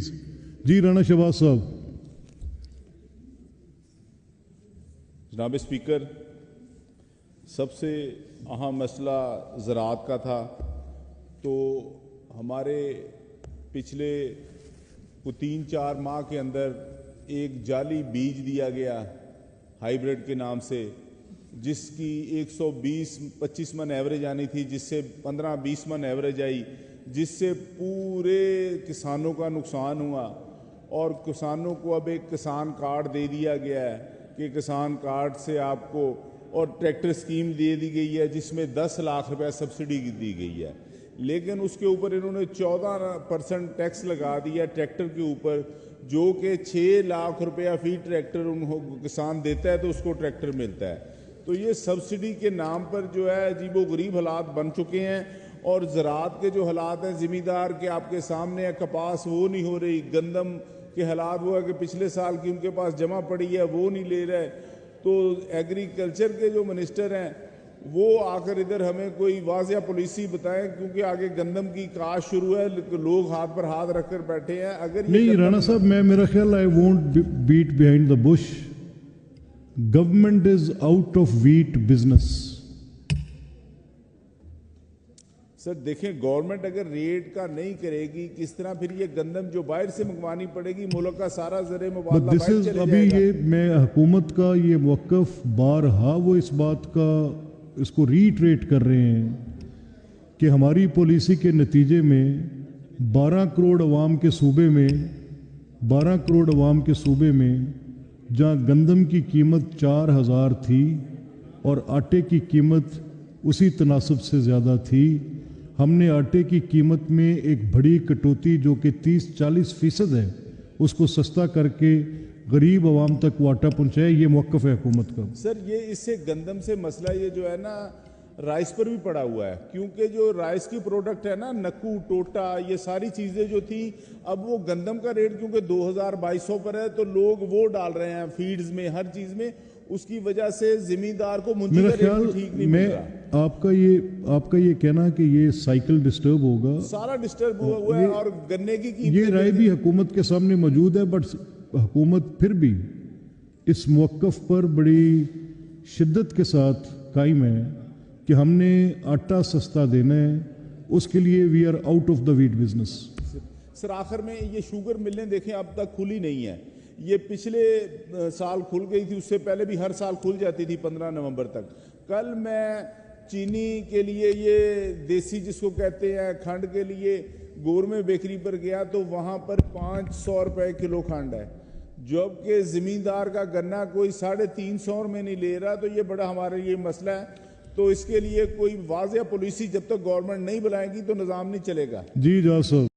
जी राणा शहबाज साहब। जनाब स्पीकर, सबसे अहम मसला ज़राअत का था। तो हमारे पिछले 3-4 माह के अंदर एक जाली बीज दिया गया हाइब्रिड के नाम से, जिसकी 120-25 मन एवरेज आनी थी, जिससे 15-20 मन एवरेज आई, जिससे पूरे किसानों का नुकसान हुआ। और किसानों को अब एक किसान कार्ड दे दिया गया है कि किसान कार्ड से आपको, और ट्रैक्टर स्कीम दे दी गई है जिसमें 10 लाख रुपए सब्सिडी दी गई है। लेकिन उसके ऊपर इन्होंने 14% टैक्स लगा दिया ट्रैक्टर के ऊपर, जो कि 6 लाख रुपया फी ट्रैक्टर उनको किसान देता है तो उसको ट्रैक्टर मिलता है। तो ये सब्सिडी के नाम पर जो है अजीबो गरीब हालात बन चुके हैं। और ज़राअत के जो हालात हैं, ज़मींदार के आपके सामने है, कपास वो नहीं हो रही, गंदम के हालात वो है कि पिछले साल की उनके पास जमा पड़ी है वो नहीं ले रहे। तो एग्रीकल्चर के जो मिनिस्टर हैं वो आकर इधर हमें कोई वाज़िया पॉलिसी बताएं, क्योंकि आगे गंदम की काश शुरू है, लोग हाथ पर हाथ रखकर बैठे हैं। अगर नहीं राणा साहब, मेरा ख्याल I won't beat behind the bush. Government is out of wheat business. Sir देखें, गवर्नमेंट अगर रेट का नहीं करेगी, किस तरह फिर ये गंदम जो बाहर से मंगवानी पड़ेगी, मुल्क का सारा ज़र मुबादला बाहर चले अभी जाएगा। ये मैं हुकूमत का ये मौक़िफ़ बारहा वो इस बात का इसको रीट्रेट कर रहे हैं कि हमारी पॉलिसी के नतीजे में 12 करोड़ अवाम के सूबे में 12 करोड़ अवाम के सूबे में जहाँ गंदम की कीमत 4000 थी और आटे की कीमत उसी तनासब से ज़्यादा थी, हमने आटे की कीमत में एक बड़ी कटौती जो कि 30-40% है उसको सस्ता करके गरीब आवाम तक वो आटा पहुँचाया। ये मौक़िफ़ है हुकूमत का। सर ये इससे गंदम से मसला ये जो है ना राइस पर भी पड़ा हुआ है, क्योंकि जो राइस की प्रोडक्ट है ना, नक्कू, टोटा, ये सारी चीज़ें जो थी, अब वो गंदम का रेट क्योंकि 2200 पर है तो लोग वो डाल रहे हैं फीड्स में, हर चीज़ में। उसकी वजह से जिमींदार को मुंजी का रेट भी ठीक नहीं मिल रहा। आपका ये कहना है कि ये साइकिल डिस्टर्ब होगा, सारा डिस्टर्ब हुआ है। और गन्ने की ये राय भी हुकूमत के सामने मौजूद है, बट हुकूमत फिर भी इस मौक़िफ़ पर बड़ी शिद्दत के साथ कायम है कि हमने आटा सस्ता देना है। उसके लिए we are out of the wheat business. Sir आखिर में ये शुगर मिलें देखें अब तक खुली नहीं है। ये पिछले साल खुल गई थी, उससे पहले भी हर साल खुल जाती थी 15 नवंबर तक। कल मैं चीनी के लिए, ये देसी जिसको कहते हैं खंड के लिए, गोरमे बेकरी पर गया तो वहाँ पर 500 रुपए किलो खंड है, जबकि ज़मींदार का गन्ना कोई 350 में नहीं ले रहा। तो ये बड़ा हमारे लिए मसला है। तो इसके लिए कोई वाज़िया पॉलिसी जब तक गवर्नमेंट नहीं बनाएगी तो निज़ाम नहीं चलेगा। जी जा साहब।